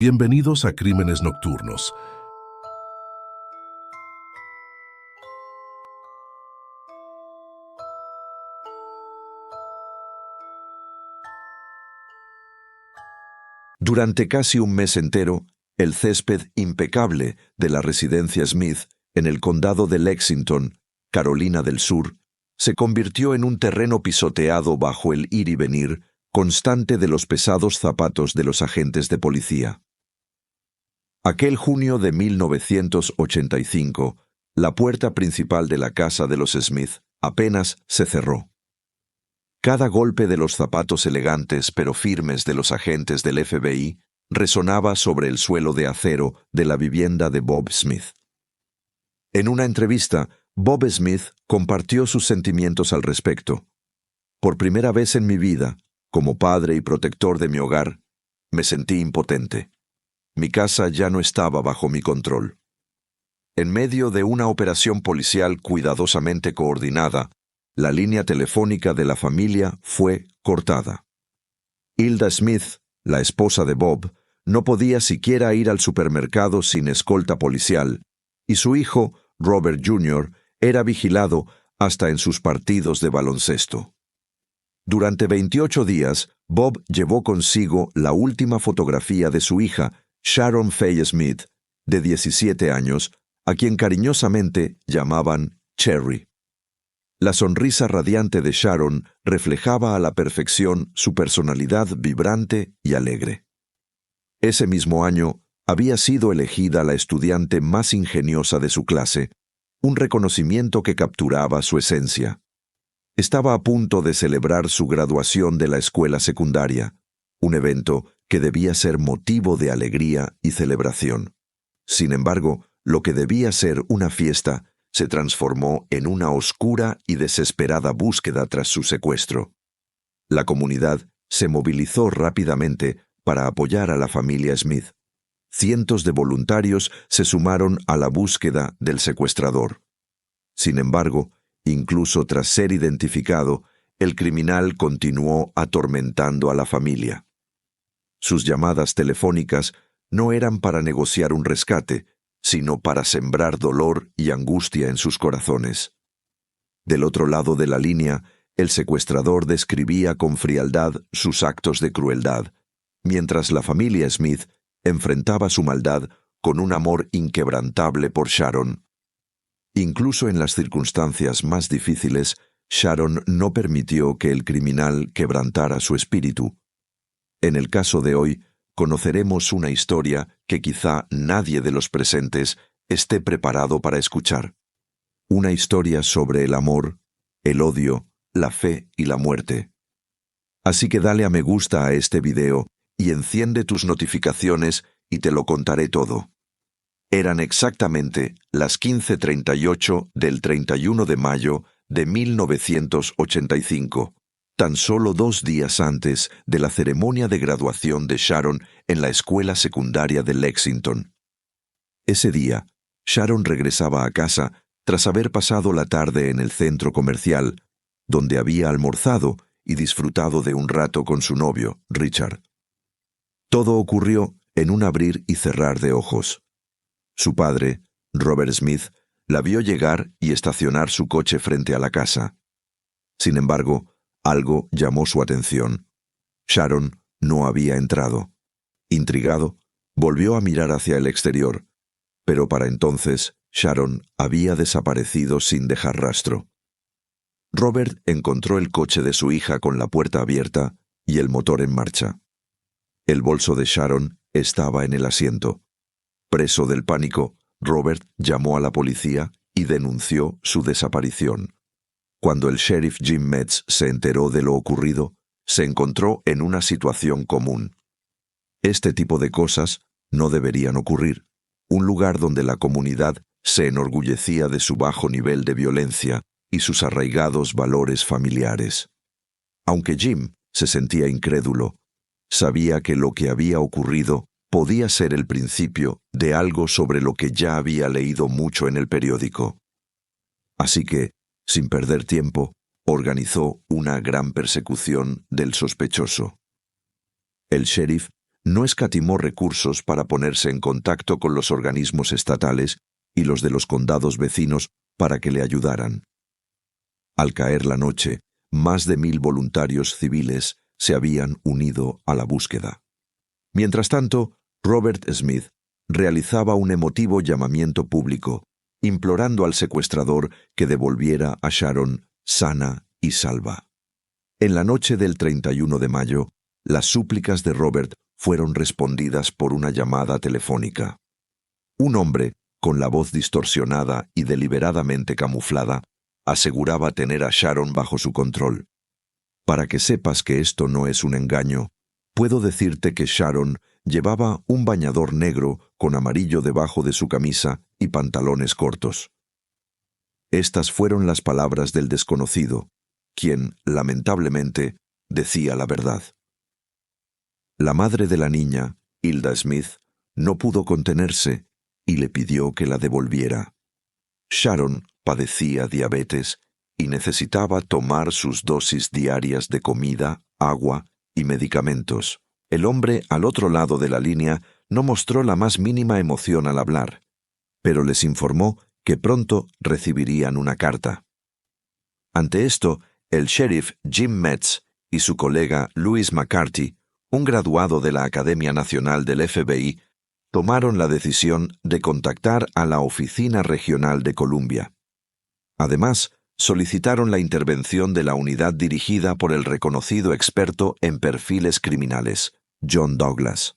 Bienvenidos a Crímenes Nocturnos. Durante casi un mes entero, el césped impecable de la residencia Smith en el condado de Lexington, Carolina del Sur, se convirtió en un terreno pisoteado bajo el ir y venir constante de los pesados zapatos de los agentes de policía. Aquel junio de 1985, la puerta principal de la casa de los Smith apenas se cerró. Cada golpe de los zapatos elegantes pero firmes de los agentes del FBI resonaba sobre el suelo de acero de la vivienda de Bob Smith. En una entrevista, Bob Smith compartió sus sentimientos al respecto. Por primera vez en mi vida, como padre y protector de mi hogar, me sentí impotente. Mi casa ya no estaba bajo mi control. En medio de una operación policial cuidadosamente coordinada, la línea telefónica de la familia fue cortada. Hilda Smith, la esposa de Bob, no podía siquiera ir al supermercado sin escolta policial, y su hijo, Robert Jr., era vigilado hasta en sus partidos de baloncesto. Durante 28 días, Bob llevó consigo la última fotografía de su hija, Sharon Faye Smith, de 17 años, a quien cariñosamente llamaban Cherry. La sonrisa radiante de Sharon reflejaba a la perfección su personalidad vibrante y alegre. Ese mismo año había sido elegida la estudiante más ingeniosa de su clase, un reconocimiento que capturaba su esencia. Estaba a punto de celebrar su graduación de la escuela secundaria, un evento que debía ser motivo de alegría y celebración. Sin embargo, lo que debía ser una fiesta se transformó en una oscura y desesperada búsqueda tras su secuestro. La comunidad se movilizó rápidamente para apoyar a la familia Smith. Cientos de voluntarios se sumaron a la búsqueda del secuestrador. Sin embargo, incluso tras ser identificado, el criminal continuó atormentando a la familia. Sus llamadas telefónicas no eran para negociar un rescate, sino para sembrar dolor y angustia en sus corazones. Del otro lado de la línea, el secuestrador describía con frialdad sus actos de crueldad, mientras la familia Smith enfrentaba su maldad con un amor inquebrantable por Sharon. Incluso en las circunstancias más difíciles, Sharon no permitió que el criminal quebrantara su espíritu. En el caso de hoy, conoceremos una historia que quizá nadie de los presentes esté preparado para escuchar. Una historia sobre el amor, el odio, la fe y la muerte. Así que dale a me gusta a este video y enciende tus notificaciones y te lo contaré todo. Eran exactamente las 15:38 del 31 de mayo de 1985. Tan solo 2 días antes de la ceremonia de graduación de Sharon en la escuela secundaria de Lexington. Ese día, Sharon regresaba a casa tras haber pasado la tarde en el centro comercial, donde había almorzado y disfrutado de un rato con su novio, Richard. Todo ocurrió en un abrir y cerrar de ojos. Su padre, Robert Smith, la vio llegar y estacionar su coche frente a la casa. Sin embargo, algo llamó su atención. Sharon no había entrado. Intrigado, volvió a mirar hacia el exterior, pero para entonces Sharon había desaparecido sin dejar rastro. Robert encontró el coche de su hija con la puerta abierta y el motor en marcha. El bolso de Sharon estaba en el asiento. Preso del pánico, Robert llamó a la policía y denunció su desaparición. Cuando el sheriff Jim Metz se enteró de lo ocurrido, se encontró en una situación común. Este tipo de cosas no deberían ocurrir. Un lugar donde la comunidad se enorgullecía de su bajo nivel de violencia y sus arraigados valores familiares. Aunque Jim se sentía incrédulo, sabía que lo que había ocurrido podía ser el principio de algo sobre lo que ya había leído mucho en el periódico. Así que, sin perder tiempo, organizó una gran persecución del sospechoso. El sheriff no escatimó recursos para ponerse en contacto con los organismos estatales y los de los condados vecinos para que le ayudaran. Al caer la noche, más de 1000 voluntarios civiles se habían unido a la búsqueda. Mientras tanto, Robert Smith realizaba un emotivo llamamiento público, implorando al secuestrador que devolviera a Sharon sana y salva. En la noche del 31 de mayo, las súplicas de Robert fueron respondidas por una llamada telefónica. Un hombre, con la voz distorsionada y deliberadamente camuflada, aseguraba tener a Sharon bajo su control. Para que sepas que esto no es un engaño, puedo decirte que Sharon llevaba un bañador negro con amarillo debajo de su camisa y pantalones cortos. Estas fueron las palabras del desconocido, quien, lamentablemente, decía la verdad. La madre de la niña, Hilda Smith, no pudo contenerse y le pidió que la devolviera. Sharon padecía diabetes y necesitaba tomar sus dosis diarias de comida, agua y medicamentos. El hombre al otro lado de la línea no mostró la más mínima emoción al hablar, pero les informó que pronto recibirían una carta. Ante esto, el sheriff Jim Metz y su colega Louis McCarthy, un graduado de la Academia Nacional del FBI, tomaron la decisión de contactar a la Oficina Regional de Columbia. Además, solicitaron la intervención de la unidad dirigida por el reconocido experto en perfiles criminales, John Douglas.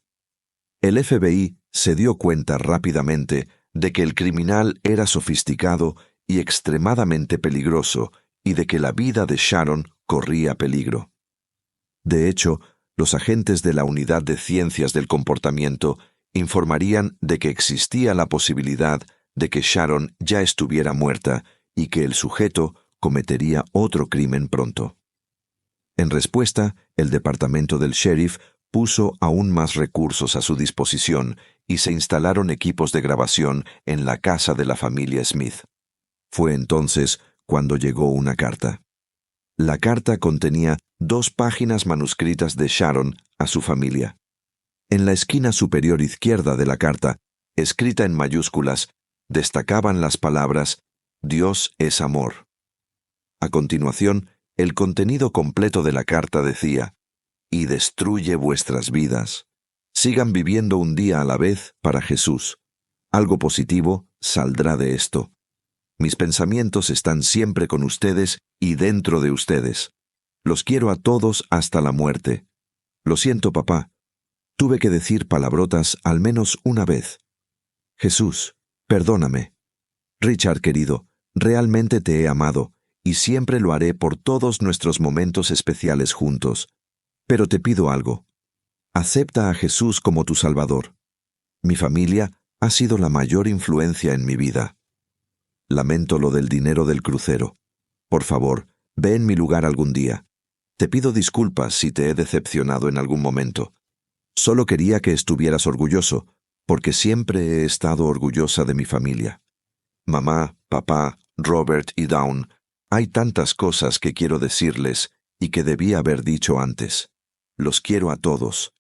El FBI se dio cuenta rápidamente de que el criminal era sofisticado y extremadamente peligroso y de que la vida de Sharon corría peligro. De hecho, los agentes de la Unidad de Ciencias del Comportamiento informarían de que existía la posibilidad de que Sharon ya estuviera muerta y que el sujeto cometería otro crimen pronto. En respuesta, el departamento del sheriff puso aún más recursos a su disposición y se instalaron equipos de grabación en la casa de la familia Smith. Fue entonces cuando llegó una carta. La carta contenía 2 páginas manuscritas de Sharon a su familia. En la esquina superior izquierda de la carta, escrita en mayúsculas, destacaban las palabras «Dios es amor». A continuación, el contenido completo de la carta decía «Y destruye vuestras vidas. Sigan viviendo un día a la vez para Jesús. Algo positivo saldrá de esto. Mis pensamientos están siempre con ustedes y dentro de ustedes. Los quiero a todos hasta la muerte. Lo siento, papá. Tuve que decir palabrotas al menos una vez. Jesús, perdóname. Richard, querido, realmente te he amado, y siempre lo haré por todos nuestros momentos especiales juntos. Pero te pido algo. Acepta a Jesús como tu Salvador. Mi familia ha sido la mayor influencia en mi vida. Lamento lo del dinero del crucero. Por favor, ve en mi lugar algún día. Te pido disculpas si te he decepcionado en algún momento. Solo quería que estuvieras orgulloso, porque siempre he estado orgullosa de mi familia. Mamá, papá, Robert y Dawn, hay tantas cosas que quiero decirles y que debí haber dicho antes. Los quiero a todos.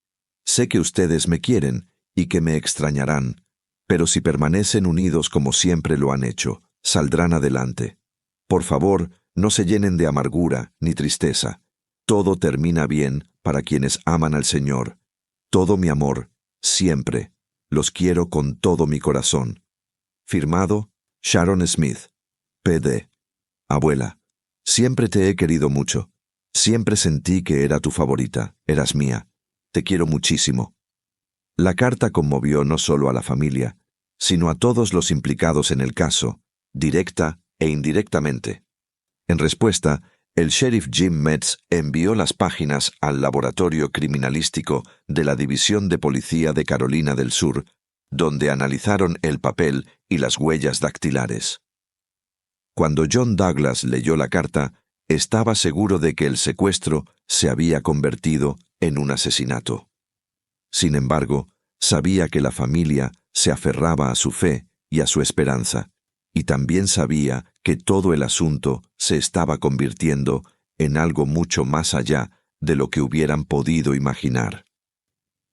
Sé que ustedes me quieren y que me extrañarán, pero si permanecen unidos como siempre lo han hecho, saldrán adelante. Por favor, no se llenen de amargura ni tristeza. Todo termina bien para quienes aman al Señor. Todo mi amor, siempre. Los quiero con todo mi corazón. Firmado, Sharon Smith, P.D. Abuela, siempre te he querido mucho. Siempre sentí que era tu favorita, eras mía. Te quiero muchísimo. La carta conmovió no solo a la familia, sino a todos los implicados en el caso, directa e indirectamente. En respuesta, el sheriff Jim Metz envió las páginas al laboratorio criminalístico de la División de Policía de Carolina del Sur, donde analizaron el papel y las huellas dactilares. Cuando John Douglas leyó la carta, estaba seguro de que el secuestro se había convertido en un asesinato. Sin embargo, sabía que la familia se aferraba a su fe y a su esperanza, y también sabía que todo el asunto se estaba convirtiendo en algo mucho más allá de lo que hubieran podido imaginar.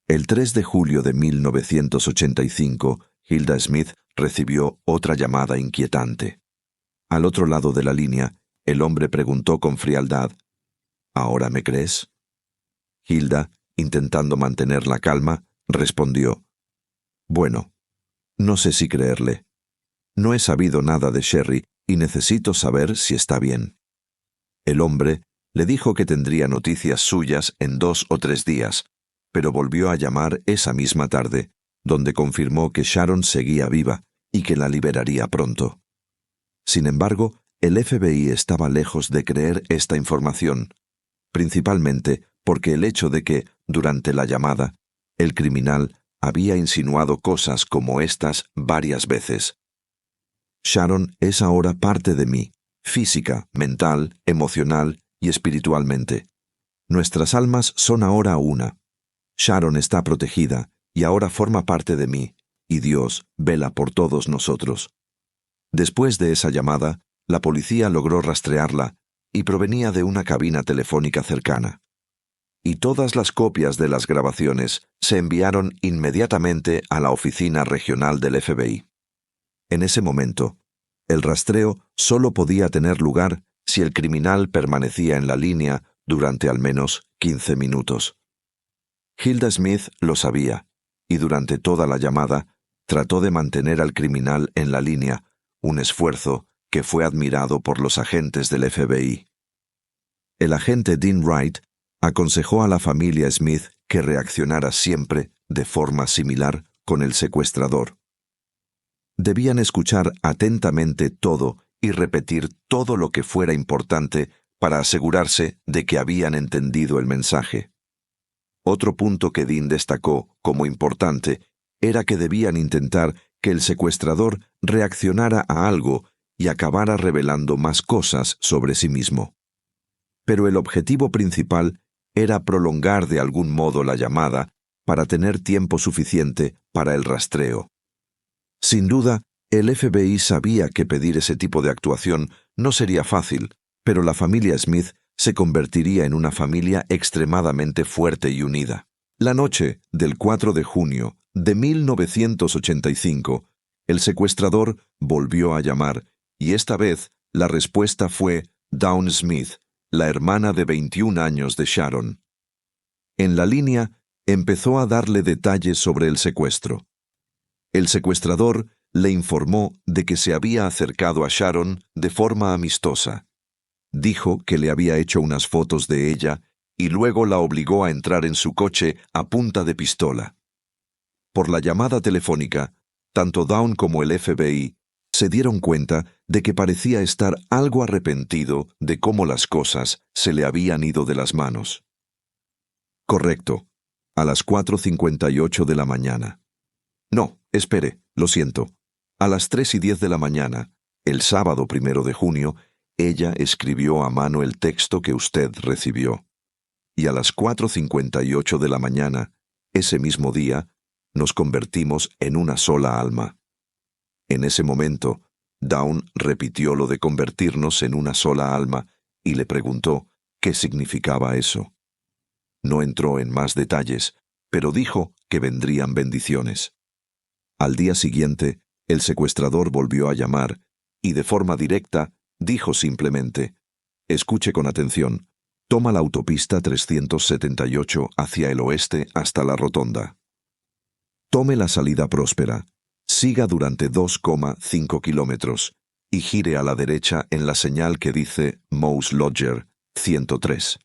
El 3 de julio de 1985, Hilda Smith recibió otra llamada inquietante. Al otro lado de la línea, el hombre preguntó con frialdad, ¿ahora me crees? Hilda, intentando mantener la calma, respondió, bueno, no sé si creerle. No he sabido nada de Sherry y necesito saber si está bien. El hombre le dijo que tendría noticias suyas en 2 o 3 días, pero volvió a llamar esa misma tarde, donde confirmó que Sharon seguía viva y que la liberaría pronto. Sin embargo, el FBI estaba lejos de creer esta información, principalmente porque el hecho de que, durante la llamada, el criminal había insinuado cosas como estas varias veces. Sharon es ahora parte de mí, física, mental, emocional y espiritualmente. Nuestras almas son ahora una. Sharon está protegida y ahora forma parte de mí, y Dios vela por todos nosotros. Después de esa llamada, la policía logró rastrearla y provenía de una cabina telefónica cercana. Y todas las copias de las grabaciones se enviaron inmediatamente a la oficina regional del FBI. En ese momento, el rastreo solo podía tener lugar si el criminal permanecía en la línea durante al menos 15 minutos. Hilda Smith lo sabía, y durante toda la llamada trató de mantener al criminal en la línea, un esfuerzo que fue admirado por los agentes del FBI. El agente Dean Wright aconsejó a la familia Smith que reaccionara siempre de forma similar con el secuestrador. Debían escuchar atentamente todo y repetir todo lo que fuera importante para asegurarse de que habían entendido el mensaje. Otro punto que Dean destacó como importante era que debían intentar que el secuestrador reaccionara a algo y acabara revelando más cosas sobre sí mismo. Pero el objetivo principal era prolongar de algún modo la llamada para tener tiempo suficiente para el rastreo. Sin duda, el FBI sabía que pedir ese tipo de actuación no sería fácil, pero la familia Smith se convertiría en una familia extremadamente fuerte y unida. La noche del 4 de junio de 1985, el secuestrador volvió a llamar, y esta vez la respuesta fue Dawn Smith, la hermana de 21 años de Sharon. En la línea, empezó a darle detalles sobre el secuestro. El secuestrador le informó de que se había acercado a Sharon de forma amistosa. Dijo que le había hecho unas fotos de ella y luego la obligó a entrar en su coche a punta de pistola. Por la llamada telefónica, tanto Dawn como el FBI se dieron cuenta de que parecía estar algo arrepentido de cómo las cosas se le habían ido de las manos. Correcto, a las 4:58 de la mañana. No, espere, lo siento. A las 3:10 de la mañana, el sábado 1 de junio, ella escribió a mano el texto que usted recibió. Y a las 4:58 de la mañana, ese mismo día, nos convertimos en una sola alma. En ese momento, Dawn repitió lo de convertirnos en una sola alma y le preguntó qué significaba eso. No entró en más detalles, pero dijo que vendrían bendiciones. Al día siguiente, el secuestrador volvió a llamar y de forma directa dijo simplemente, escuche con atención, toma la autopista 378 hacia el oeste hasta la rotonda. Tome la salida próspera, siga durante 2,5 kilómetros y gire a la derecha en la señal que dice Mouse Lodger 103.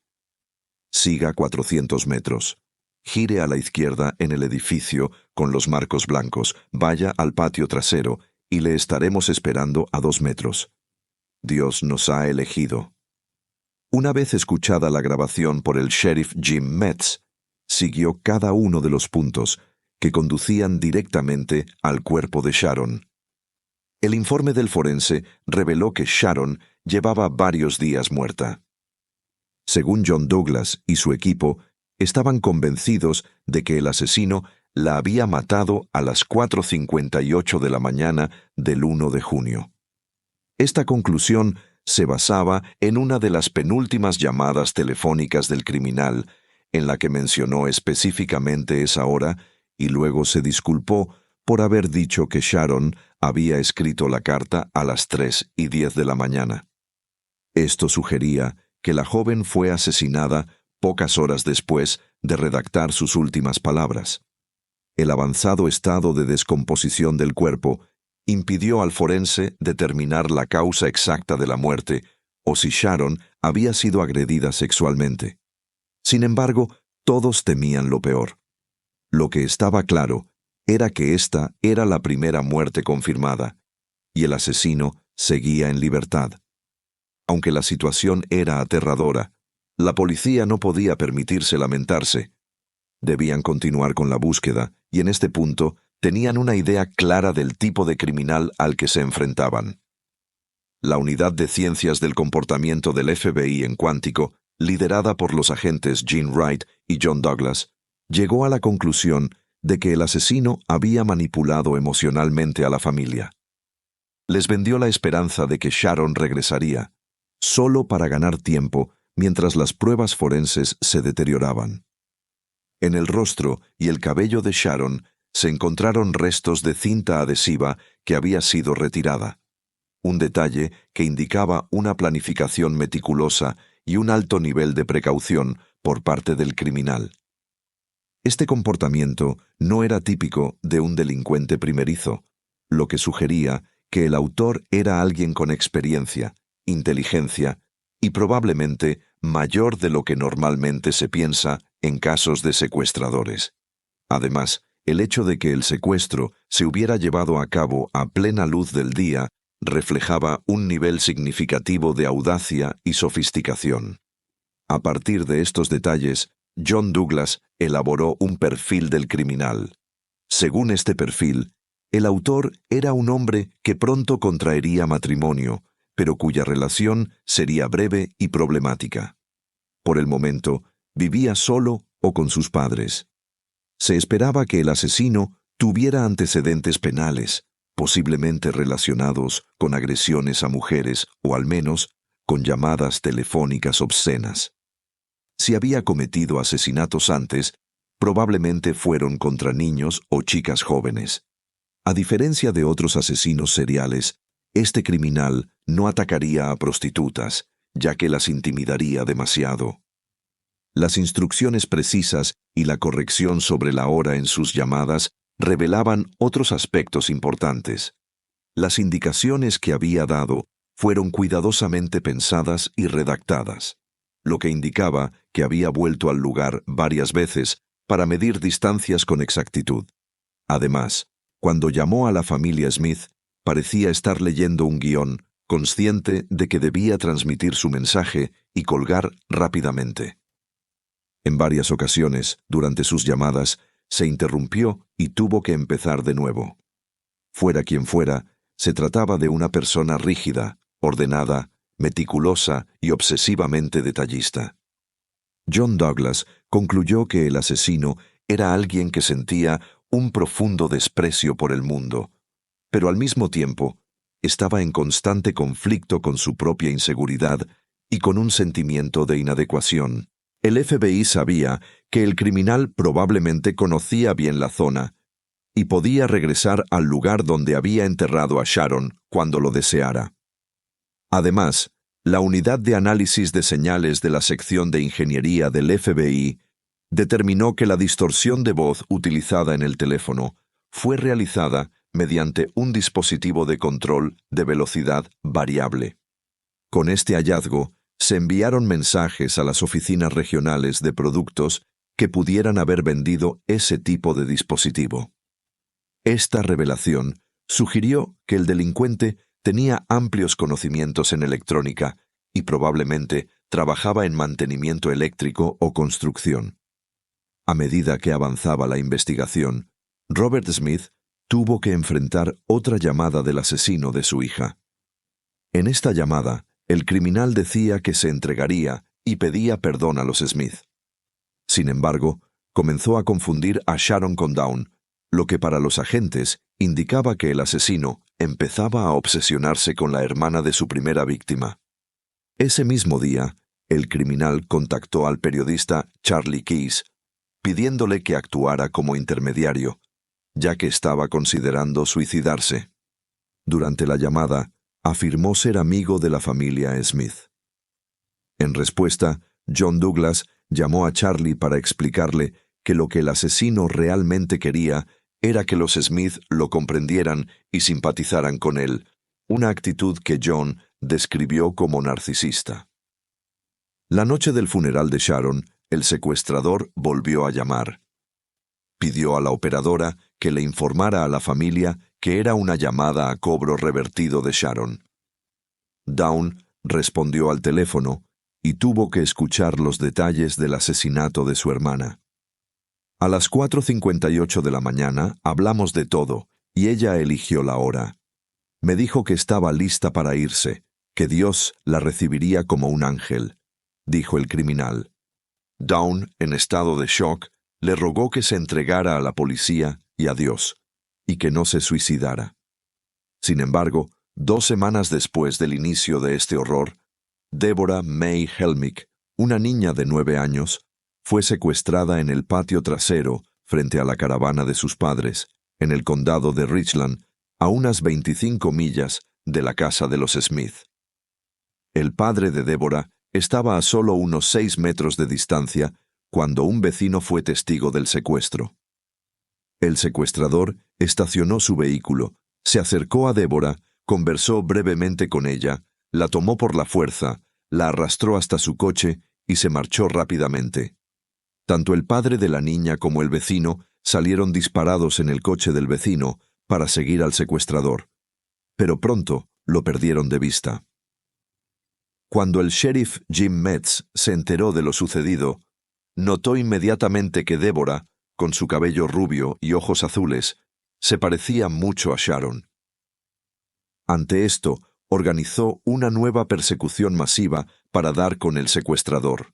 Siga 400 metros. Gire a la izquierda en el edificio con los marcos blancos, vaya al patio trasero y le estaremos esperando a 2 metros. Dios nos ha elegido. Una vez escuchada la grabación por el sheriff Jim Metz, siguió cada uno de los puntos que conducían directamente al cuerpo de Sharon. El informe del forense reveló que Sharon llevaba varios días muerta. Según John Douglas y su equipo, estaban convencidos de que el asesino la había matado a las 4:58 de la mañana del 1 de junio. Esta conclusión se basaba en una de las penúltimas llamadas telefónicas del criminal, en la que mencionó específicamente esa hora y luego se disculpó por haber dicho que Sharon había escrito la carta a las 3:10 de la mañana. Esto sugería que la joven fue asesinada pocas horas después de redactar sus últimas palabras. El avanzado estado de descomposición del cuerpo impidió al forense determinar la causa exacta de la muerte o si Sharon había sido agredida sexualmente. Sin embargo, todos temían lo peor. Lo que estaba claro era que esta era la primera muerte confirmada, y el asesino seguía en libertad. Aunque la situación era aterradora, la policía no podía permitirse lamentarse. Debían continuar con la búsqueda, y en este punto tenían una idea clara del tipo de criminal al que se enfrentaban. La Unidad de Ciencias del Comportamiento del FBI en Cuántico, liderada por los agentes Gene Wright y John Douglas, llegó a la conclusión de que el asesino había manipulado emocionalmente a la familia. Les vendió la esperanza de que Sharon regresaría, solo para ganar tiempo mientras las pruebas forenses se deterioraban. En el rostro y el cabello de Sharon se encontraron restos de cinta adhesiva que había sido retirada, un detalle que indicaba una planificación meticulosa y un alto nivel de precaución por parte del criminal. Este comportamiento no era típico de un delincuente primerizo, lo que sugería que el autor era alguien con experiencia, inteligencia y probablemente mayor de lo que normalmente se piensa en casos de secuestradores. Además, el hecho de que el secuestro se hubiera llevado a cabo a plena luz del día reflejaba un nivel significativo de audacia y sofisticación. A partir de estos detalles, John Douglas elaboró un perfil del criminal. Según este perfil, el autor era un hombre que pronto contraería matrimonio, pero cuya relación sería breve y problemática. Por el momento, vivía solo o con sus padres. Se esperaba que el asesino tuviera antecedentes penales, posiblemente relacionados con agresiones a mujeres o al menos con llamadas telefónicas obscenas. Si había cometido asesinatos antes, probablemente fueron contra niños o chicas jóvenes. A diferencia de otros asesinos seriales, este criminal no atacaría a prostitutas, ya que las intimidaría demasiado. Las instrucciones precisas y la corrección sobre la hora en sus llamadas revelaban otros aspectos importantes. Las indicaciones que había dado fueron cuidadosamente pensadas y redactadas, lo que indicaba que había vuelto al lugar varias veces para medir distancias con exactitud. Además, cuando llamó a la familia Smith, parecía estar leyendo un guión, consciente de que debía transmitir su mensaje y colgar rápidamente. En varias ocasiones, durante sus llamadas, se interrumpió y tuvo que empezar de nuevo. Fuera quien fuera, se trataba de una persona rígida, ordenada, meticulosa y obsesivamente detallista. John Douglas concluyó que el asesino era alguien que sentía un profundo desprecio por el mundo, pero al mismo tiempo estaba en constante conflicto con su propia inseguridad y con un sentimiento de inadecuación. El FBI sabía que el criminal probablemente conocía bien la zona y podía regresar al lugar donde había enterrado a Sharon cuando lo deseara. Además, la unidad de análisis de señales de la sección de ingeniería del FBI determinó que la distorsión de voz utilizada en el teléfono fue realizada mediante un dispositivo de control de velocidad variable. Con este hallazgo, se enviaron mensajes a las oficinas regionales de productos que pudieran haber vendido ese tipo de dispositivo. Esta revelación sugirió que el delincuente tenía amplios conocimientos en electrónica y probablemente trabajaba en mantenimiento eléctrico o construcción. A medida que avanzaba la investigación, Robert Smith tuvo que enfrentar otra llamada del asesino de su hija. En esta llamada, el criminal decía que se entregaría y pedía perdón a los Smith. Sin embargo, comenzó a confundir a Sharon con Dawn, lo que para los agentes indicaba que el asesino empezaba a obsesionarse con la hermana de su primera víctima. Ese mismo día, el criminal contactó al periodista Charlie Keyes, pidiéndole que actuara como intermediario, ya que estaba considerando suicidarse. Durante la llamada, afirmó ser amigo de la familia Smith. En respuesta, John Douglas llamó a Charlie para explicarle que lo que el asesino realmente quería era que los Smith lo comprendieran y simpatizaran con él, una actitud que John describió como narcisista. La noche del funeral de Sharon, el secuestrador volvió a llamar. Pidió a la operadora que le informara a la familia que era una llamada a cobro revertido de Sharon. Dawn respondió al teléfono y tuvo que escuchar los detalles del asesinato de su hermana. A las 4:58 de la mañana hablamos de todo y ella eligió la hora. Me dijo que estaba lista para irse, que Dios la recibiría como un ángel, dijo el criminal. Dawn, en estado de shock, le rogó que se entregara a la policía y a Dios, y que no se suicidara. Sin embargo, 2 semanas después del inicio de este horror, Deborah May Helmick, una niña de 9 años, fue secuestrada en el patio trasero frente a la caravana de sus padres, en el condado de Richland, a unas 25 millas de la casa de los Smith. El padre de Deborah estaba a solo unos 6 metros de distancia cuando un vecino fue testigo del secuestro. El secuestrador estacionó su vehículo, se acercó a Deborah, conversó brevemente con ella, la tomó por la fuerza, la arrastró hasta su coche y se marchó rápidamente. Tanto el padre de la niña como el vecino salieron disparados en el coche del vecino para seguir al secuestrador, pero pronto lo perdieron de vista. Cuando el sheriff Jim Metz se enteró de lo sucedido, notó inmediatamente que Deborah, con su cabello rubio y ojos azules, se parecía mucho a Sharon. Ante esto, organizó una nueva persecución masiva para dar con el secuestrador.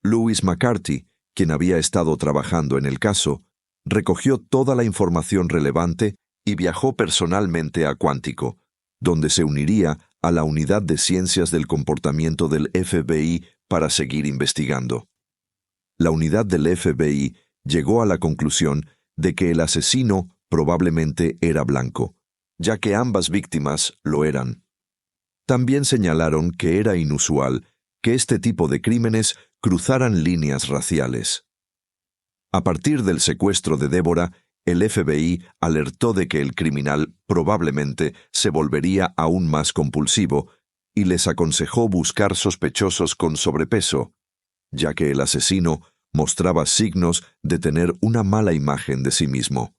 Louis McCarthy, quien había estado trabajando en el caso, recogió toda la información relevante y viajó personalmente a Quantico, donde se uniría a la Unidad de Ciencias del Comportamiento del FBI para seguir investigando. La unidad del FBI llegó a la conclusión de que el asesino probablemente era blanco, ya que ambas víctimas lo eran. También señalaron que era inusual que este tipo de crímenes cruzaran líneas raciales. A partir del secuestro de Deborah, el FBI alertó de que el criminal probablemente se volvería aún más compulsivo y les aconsejó buscar sospechosos con sobrepeso, ya que el asesino mostraba signos de tener una mala imagen de sí mismo.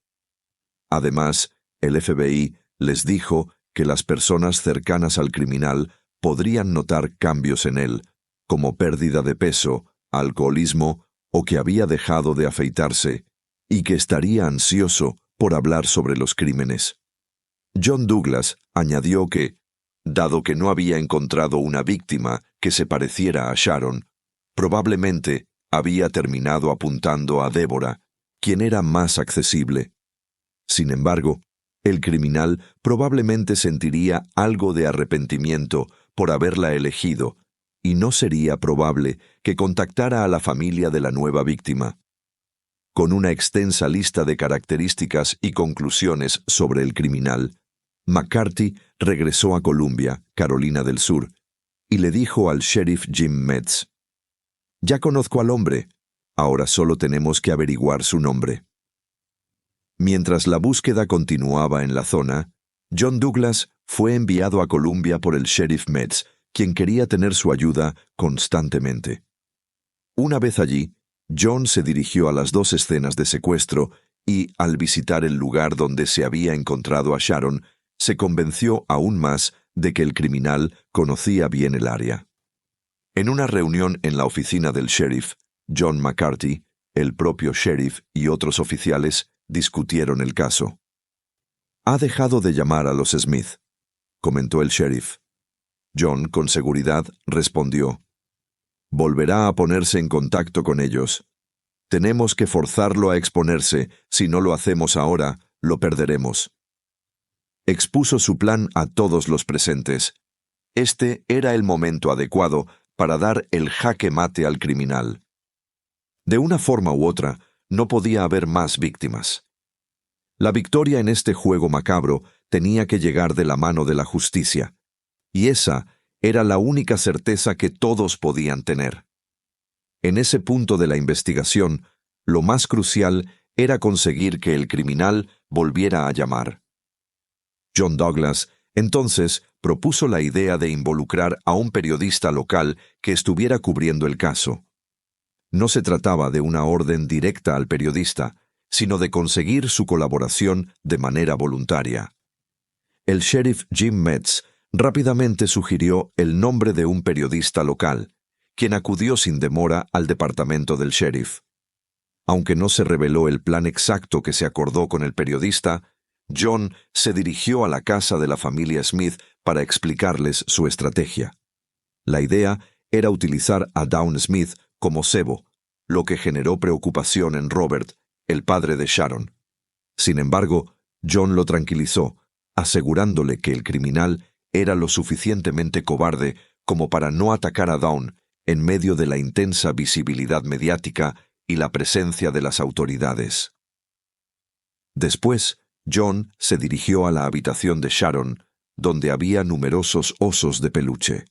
Además, el FBI les dijo que las personas cercanas al criminal podrían notar cambios en él, como pérdida de peso, alcoholismo o que había dejado de afeitarse, y que estaría ansioso por hablar sobre los crímenes. John Douglas añadió que, dado que no había encontrado una víctima que se pareciera a Sharon, probablemente había terminado apuntando a Deborah, quien era más accesible. Sin embargo, el criminal probablemente sentiría algo de arrepentimiento por haberla elegido, y no sería probable que contactara a la familia de la nueva víctima. Con una extensa lista de características y conclusiones sobre el criminal, McCarthy regresó a Columbia, Carolina del Sur, y le dijo al sheriff Jim Metz: «Ya conozco al hombre, ahora solo tenemos que averiguar su nombre». Mientras la búsqueda continuaba en la zona, John Douglas fue enviado a Columbia por el sheriff Metz, quien quería tener su ayuda constantemente. Una vez allí, John se dirigió a las 2 escenas de secuestro y, al visitar el lugar donde se había encontrado a Sharon, se convenció aún más de que el criminal conocía bien el área. En una reunión en la oficina del sheriff, John McCarthy, el propio sheriff y otros oficiales discutieron el caso. «Ha dejado de llamar a los Smith», comentó el sheriff. John, con seguridad, respondió: «Volverá a ponerse en contacto con ellos. Tenemos que forzarlo a exponerse. Si no lo hacemos ahora, lo perderemos». Expuso su plan a todos los presentes. Este era el momento adecuado para dar el jaque mate al criminal. De una forma u otra, no podía haber más víctimas. La victoria en este juego macabro tenía que llegar de la mano de la justicia, y esa era la única certeza que todos podían tener. En ese punto de la investigación, lo más crucial era conseguir que el criminal volviera a llamar. John Douglas, entonces, propuso la idea de involucrar a un periodista local que estuviera cubriendo el caso. No se trataba de una orden directa al periodista, sino de conseguir su colaboración de manera voluntaria. El sheriff Jim Metz rápidamente sugirió el nombre de un periodista local, quien acudió sin demora al departamento del sheriff. Aunque no se reveló el plan exacto que se acordó con el periodista, John se dirigió a la casa de la familia Smith para explicarles su estrategia. La idea era utilizar a Dawn Smith como cebo, lo que generó preocupación en Robert, el padre de Sharon. Sin embargo, John lo tranquilizó, asegurándole que el criminal era lo suficientemente cobarde como para no atacar a Dawn en medio de la intensa visibilidad mediática y la presencia de las autoridades. Después, John se dirigió a la habitación de Sharon, donde había numerosos osos de peluche.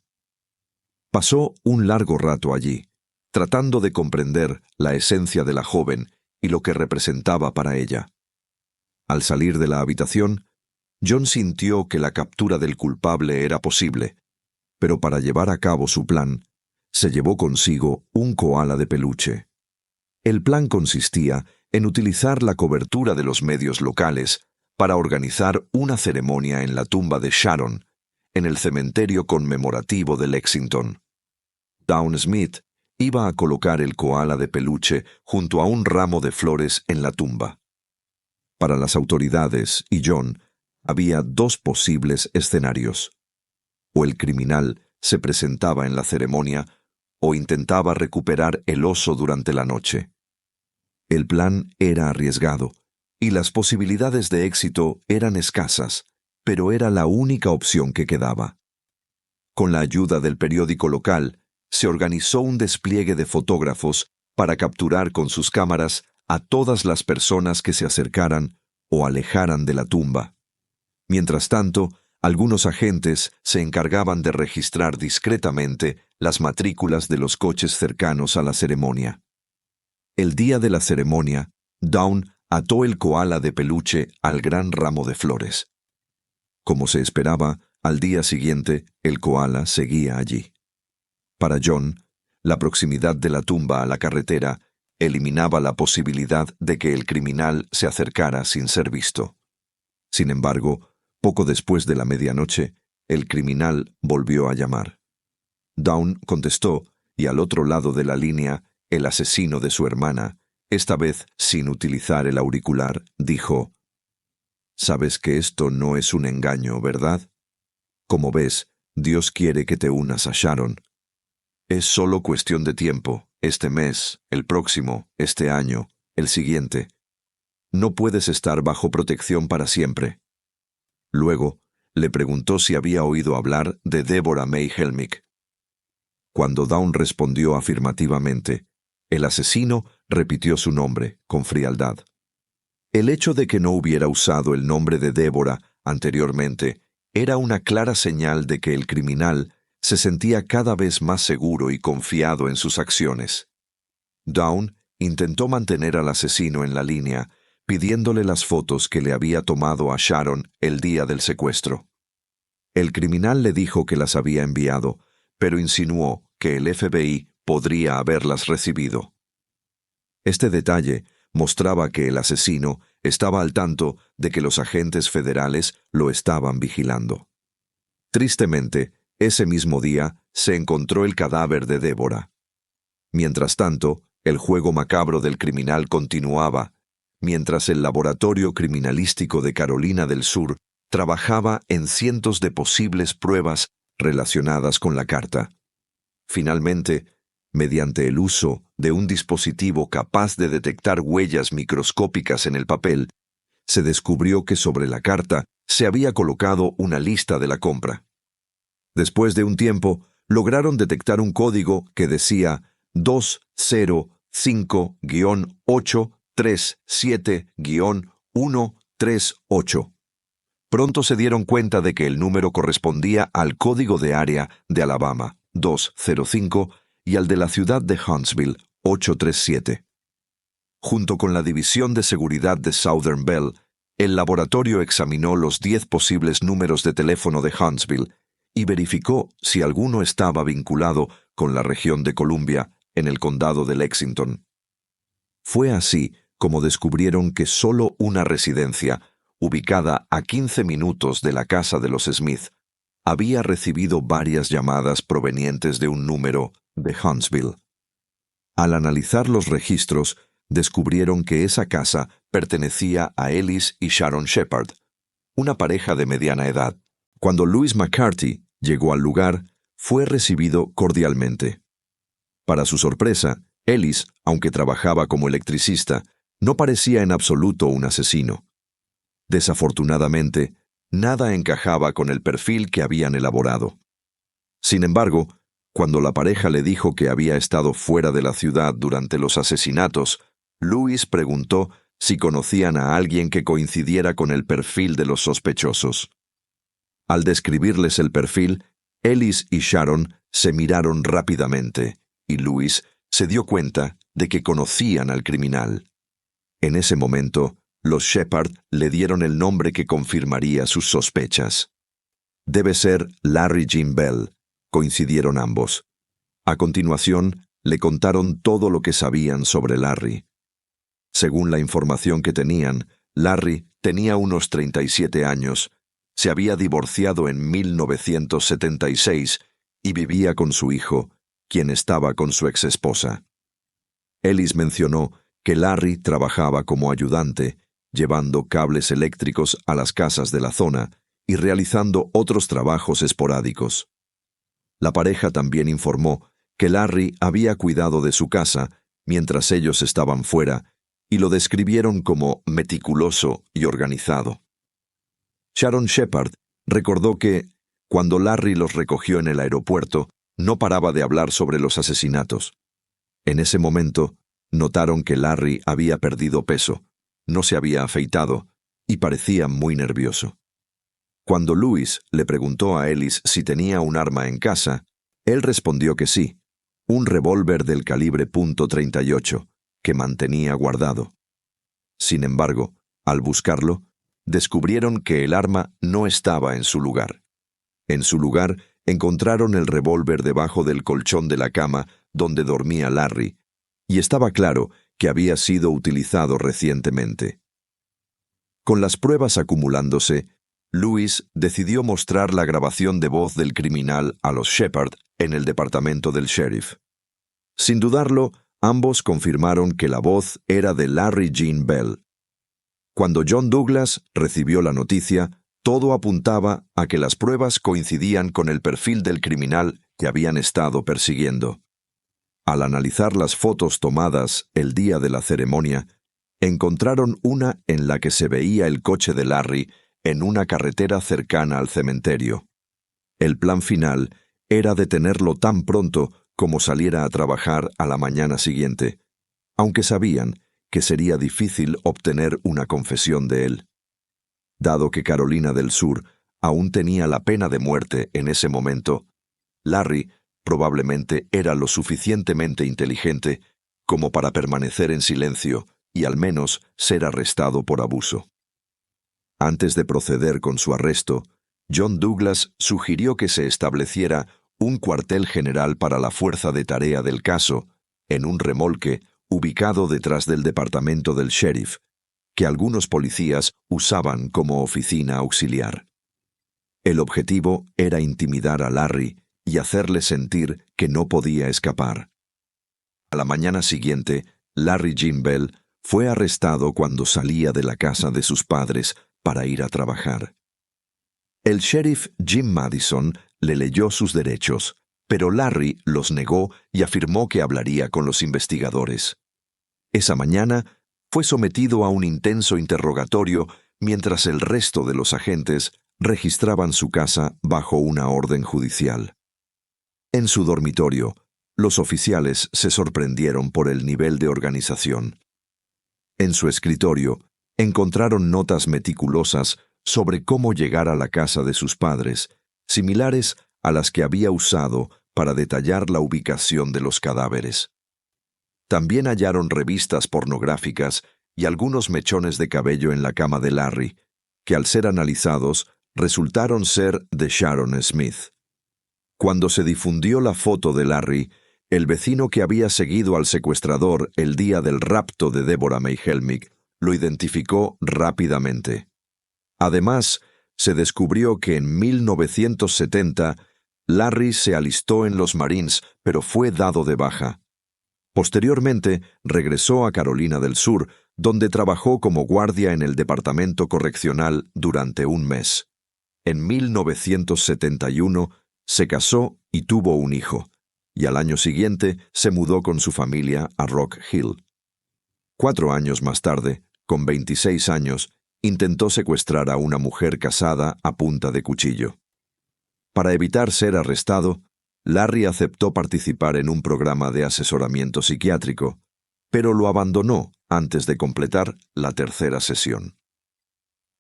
Pasó un largo rato allí, tratando de comprender la esencia de la joven y lo que representaba para ella. Al salir de la habitación, John sintió que la captura del culpable era posible, pero para llevar a cabo su plan, se llevó consigo un koala de peluche. El plan consistía en utilizar la cobertura de los medios locales para organizar una ceremonia en la tumba de Sharon, en el cementerio conmemorativo de Lexington. Dawn Smith iba a colocar el koala de peluche junto a un ramo de flores en la tumba. Para las autoridades y John, había dos posibles escenarios. O el criminal se presentaba en la ceremonia, o intentaba recuperar el oso durante la noche. El plan era arriesgado, y las posibilidades de éxito eran escasas, pero era la única opción que quedaba. Con la ayuda del periódico local, se organizó un despliegue de fotógrafos para capturar con sus cámaras a todas las personas que se acercaran o alejaran de la tumba. Mientras tanto, algunos agentes se encargaban de registrar discretamente las matrículas de los coches cercanos a la ceremonia. El día de la ceremonia, Dawn ató el koala de peluche al gran ramo de flores. Como se esperaba, al día siguiente, el koala seguía allí. Para John, la proximidad de la tumba a la carretera eliminaba la posibilidad de que el criminal se acercara sin ser visto. Sin embargo, poco después de la medianoche, el criminal volvió a llamar. Dawn contestó, y al otro lado de la línea, el asesino de su hermana, esta vez sin utilizar el auricular, dijo: «Sabes que esto no es un engaño, ¿verdad? Como ves, Dios quiere que te unas a Sharon. Es solo cuestión de tiempo, este mes, el próximo, este año, el siguiente. No puedes estar bajo protección para siempre». Luego, le preguntó si había oído hablar de Deborah May Helmick. Cuando Dawn respondió afirmativamente, el asesino repitió su nombre con frialdad. El hecho de que no hubiera usado el nombre de Deborah anteriormente era una clara señal de que el criminal se sentía cada vez más seguro y confiado en sus acciones. Dawn intentó mantener al asesino en la línea, pidiéndole las fotos que le había tomado a Sharon el día del secuestro. El criminal le dijo que las había enviado, pero insinuó que el FBI podría haberlas recibido. Este detalle mostraba que el asesino estaba al tanto de que los agentes federales lo estaban vigilando. Tristemente, ese mismo día se encontró el cadáver de Deborah. Mientras tanto, el juego macabro del criminal continuaba, mientras el laboratorio criminalístico de Carolina del Sur trabajaba en cientos de posibles pruebas relacionadas con la carta. Finalmente, mediante el uso de un dispositivo capaz de detectar huellas microscópicas en el papel, se descubrió que sobre la carta se había colocado una lista de la compra. Después de un tiempo, lograron detectar un código que decía 205-837-138. Pronto se dieron cuenta de que el número correspondía al código de área de Alabama, 205, y al de la ciudad de Huntsville, 837. Junto con la División de Seguridad de Southern Bell, el laboratorio examinó los 10 posibles números de teléfono de Huntsville y verificó si alguno estaba vinculado con la región de Columbia en el condado de Lexington. Fue así como descubrieron que solo una residencia, ubicada a 15 minutos de la casa de los Smith, había recibido varias llamadas provenientes de un número de Huntsville. Al analizar los registros, descubrieron que esa casa pertenecía a Ellis y Sharon Shepard, una pareja de mediana edad. Cuando Louis McCarthy llegó al lugar, fue recibido cordialmente. Para su sorpresa, Ellis, aunque trabajaba como electricista, no parecía en absoluto un asesino. Desafortunadamente, nada encajaba con el perfil que habían elaborado. Sin embargo, cuando la pareja le dijo que había estado fuera de la ciudad durante los asesinatos, Louis preguntó si conocían a alguien que coincidiera con el perfil de los sospechosos. Al describirles el perfil, Ellis y Sharon se miraron rápidamente, y Louis se dio cuenta de que conocían al criminal. En ese momento, los Shepard le dieron el nombre que confirmaría sus sospechas. Debe ser Larry Jim Bell, coincidieron ambos. A continuación, le contaron todo lo que sabían sobre Larry. Según la información que tenían, Larry tenía unos 37 años, se había divorciado en 1976 y vivía con su hijo, quien estaba con su exesposa. Ellis mencionó que Larry trabajaba como ayudante, llevando cables eléctricos a las casas de la zona y realizando otros trabajos esporádicos. La pareja también informó que Larry había cuidado de su casa mientras ellos estaban fuera y lo describieron como meticuloso y organizado. Sharon Shepard recordó que, cuando Larry los recogió en el aeropuerto, no paraba de hablar sobre los asesinatos. En ese momento, notaron que Larry había perdido peso, no se había afeitado y parecía muy nervioso. Cuando Louis le preguntó a Ellis si tenía un arma en casa, él respondió que sí, un revólver del calibre .38, que mantenía guardado. Sin embargo, al buscarlo, descubrieron que el arma no estaba en su lugar. En su lugar, encontraron el revólver debajo del colchón de la cama donde dormía Larry, y estaba claro que había sido utilizado recientemente. Con las pruebas acumulándose, Louis decidió mostrar la grabación de voz del criminal a los Shepard en el departamento del sheriff. Sin dudarlo, ambos confirmaron que la voz era de Larry Gene Bell. Cuando John Douglas recibió la noticia, todo apuntaba a que las pruebas coincidían con el perfil del criminal que habían estado persiguiendo. Al analizar las fotos tomadas el día de la ceremonia, encontraron una en la que se veía el coche de Larry en una carretera cercana al cementerio. El plan final era detenerlo tan pronto como saliera a trabajar a la mañana siguiente, aunque sabían que sería difícil obtener una confesión de él. Dado que Carolina del Sur aún tenía la pena de muerte en ese momento, Larry probablemente era lo suficientemente inteligente como para permanecer en silencio y al menos ser arrestado por abuso. Antes de proceder con su arresto, John Douglas sugirió que se estableciera un cuartel general para la fuerza de tarea del caso en un remolque ubicado detrás del departamento del sheriff, que algunos policías usaban como oficina auxiliar. El objetivo era intimidar a Larry y hacerle sentir que no podía escapar. A la mañana siguiente, Larry Gene Bell fue arrestado cuando salía de la casa de sus padres para ir a trabajar. El sheriff Jim Madison le leyó sus derechos, pero Larry los negó y afirmó que hablaría con los investigadores. Esa mañana fue sometido a un intenso interrogatorio mientras el resto de los agentes registraban su casa bajo una orden judicial. En su dormitorio, los oficiales se sorprendieron por el nivel de organización. En su escritorio, encontraron notas meticulosas sobre cómo llegar a la casa de sus padres, similares a las que había usado para detallar la ubicación de los cadáveres. También hallaron revistas pornográficas y algunos mechones de cabello en la cama de Larry, que al ser analizados resultaron ser de Sharon Smith. Cuando se difundió la foto de Larry, el vecino que había seguido al secuestrador el día del rapto de Deborah May Helmig lo identificó rápidamente. Además, se descubrió que en 1970 Larry se alistó en los Marines, pero fue dado de baja. Posteriormente, regresó a Carolina del Sur, donde trabajó como guardia en el Departamento Correccional durante un mes. En 1971 se casó y tuvo un hijo, y al año siguiente se mudó con su familia a Rock Hill. 4 años más tarde, con 26 años, intentó secuestrar a una mujer casada a punta de cuchillo. Para evitar ser arrestado, Larry aceptó participar en un programa de asesoramiento psiquiátrico, pero lo abandonó antes de completar la tercera sesión.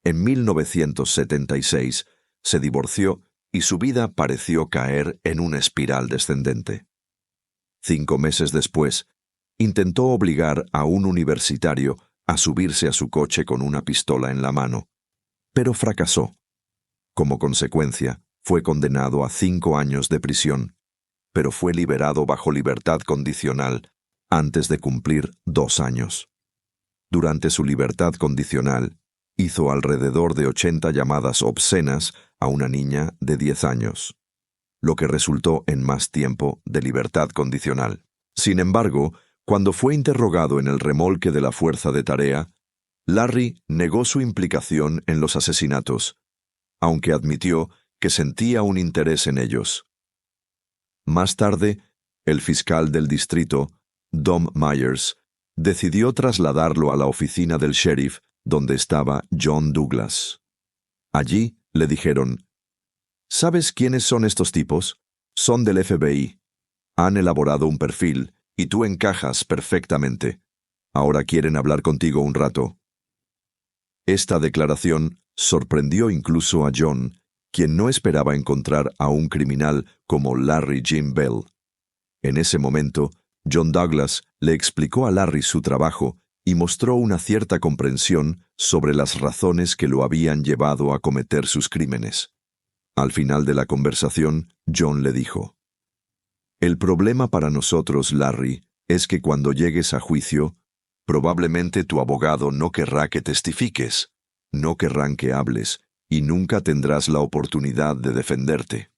En 1976 se divorció y su vida pareció caer en una espiral descendente. 5 meses después, intentó obligar a un universitario a subirse a su coche con una pistola en la mano, pero fracasó. Como consecuencia, fue condenado a 5 años de prisión, pero fue liberado bajo libertad condicional antes de cumplir 2 años. Durante su libertad condicional, hizo alrededor de 80 llamadas obscenas a una niña de 10 años, lo que resultó en más tiempo de libertad condicional. Sin embargo, cuando fue interrogado en el remolque de la fuerza de tarea, Larry negó su implicación en los asesinatos, aunque admitió que sentía un interés en ellos. Más tarde, el fiscal del distrito, Dom Myers, decidió trasladarlo a la oficina del sheriff donde estaba John Douglas. Allí le dijeron: ¿sabes quiénes son estos tipos? Son del FBI. Han elaborado un perfil y tú encajas perfectamente. Ahora quieren hablar contigo un rato. Esta declaración sorprendió incluso a John, quien no esperaba encontrar a un criminal como Larry Jim Bell. En ese momento, John Douglas le explicó a Larry su trabajo y mostró una cierta comprensión sobre las razones que lo habían llevado a cometer sus crímenes. Al final de la conversación, John le dijo: «El problema para nosotros, Larry, es que cuando llegues a juicio, probablemente tu abogado no querrá que testifiques, no querrán que hables, y nunca tendrás la oportunidad de defenderte.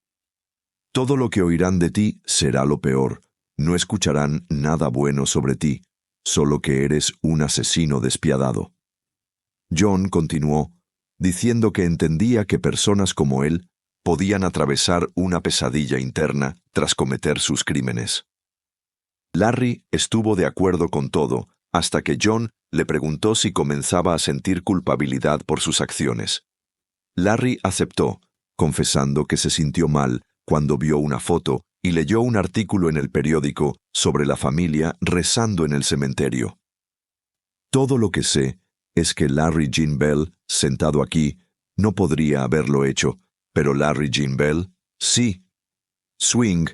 Todo lo que oirán de ti será lo peor, no escucharán nada bueno sobre ti, solo que eres un asesino despiadado». John continuó, diciendo que entendía que personas como él podían atravesar una pesadilla interna tras cometer sus crímenes. Larry estuvo de acuerdo con todo, hasta que John le preguntó si comenzaba a sentir culpabilidad por sus acciones. Larry aceptó, confesando que se sintió mal cuando vio una foto y leyó un artículo en el periódico sobre la familia rezando en el cementerio. Todo lo que sé es que Larry Gene Bell, sentado aquí, no podría haberlo hecho, pero Larry Gene Bell, sí. Swing,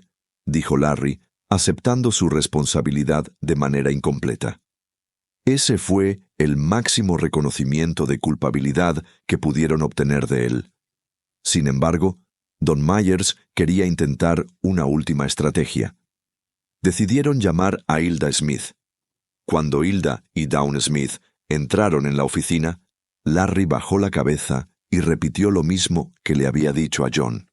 dijo Larry, aceptando su responsabilidad de manera incompleta. Ese fue el máximo reconocimiento de culpabilidad que pudieron obtener de él. Sin embargo, Don Myers quería intentar una última estrategia. Decidieron llamar a Hilda Smith. Cuando Hilda y Dawn Smith entraron en la oficina, Larry bajó la cabeza y repitió lo mismo que le había dicho a John.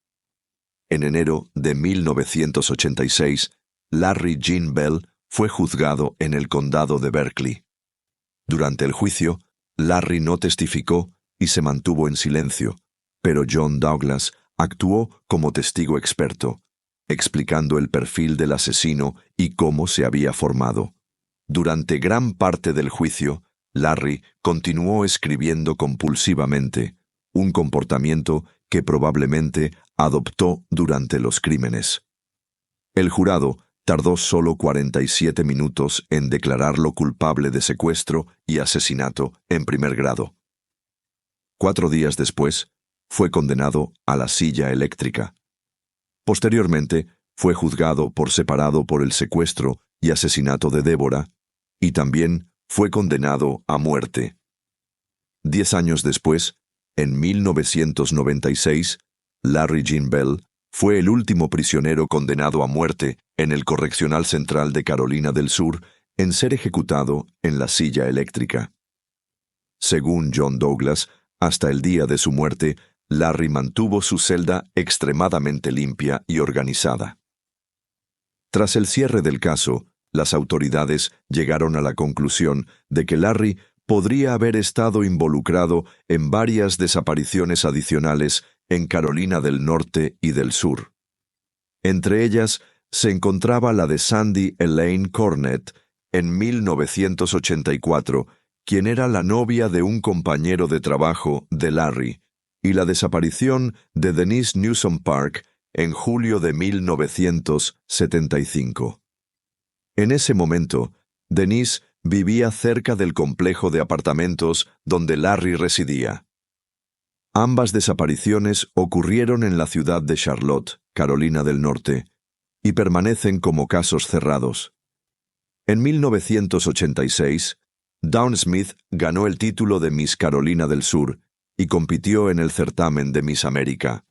En enero de 1986, Larry Gene Bell fue juzgado en el condado de Berkeley. Durante el juicio, Larry no testificó y se mantuvo en silencio, pero John Douglas actuó como testigo experto, explicando el perfil del asesino y cómo se había formado. Durante gran parte del juicio, Larry continuó escribiendo compulsivamente, un comportamiento que probablemente adoptó durante los crímenes. El jurado tardó solo 47 minutos en declararlo culpable de secuestro y asesinato en primer grado. 4 días después, fue condenado a la silla eléctrica. Posteriormente, fue juzgado por separado por el secuestro y asesinato de Deborah, y también fue condenado a muerte. 10 años después, en 1996, Larry Gene Bell fue el último prisionero condenado a muerte en el Correccional Central de Carolina del Sur en ser ejecutado en la silla eléctrica. Según John Douglas, hasta el día de su muerte, Larry mantuvo su celda extremadamente limpia y organizada. Tras el cierre del caso, las autoridades llegaron a la conclusión de que Larry podría haber estado involucrado en varias desapariciones adicionales en Carolina del Norte y del Sur. Entre ellas se encontraba la de Sandy Elaine Cornett en 1984, quien era la novia de un compañero de trabajo de Larry, y la desaparición de Denise Newsom Park en julio de 1975. En ese momento, Denise vivía cerca del complejo de apartamentos donde Larry residía. Ambas desapariciones ocurrieron en la ciudad de Charlotte, Carolina del Norte, y permanecen como casos cerrados. En 1986, Dawn Smith ganó el título de Miss Carolina del Sur y compitió en el certamen de Miss América.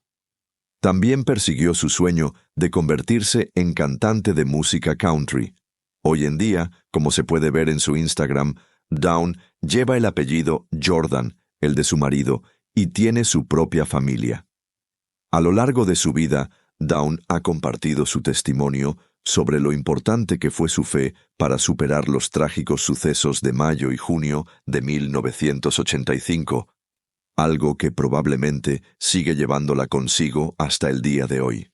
También persiguió su sueño de convertirse en cantante de música country. Hoy en día, como se puede ver en su Instagram, Dawn lleva el apellido Jordan, el de su marido, y tiene su propia familia. A lo largo de su vida, Dawn ha compartido su testimonio sobre lo importante que fue su fe para superar los trágicos sucesos de mayo y junio de 1985, algo que probablemente sigue llevándola consigo hasta el día de hoy.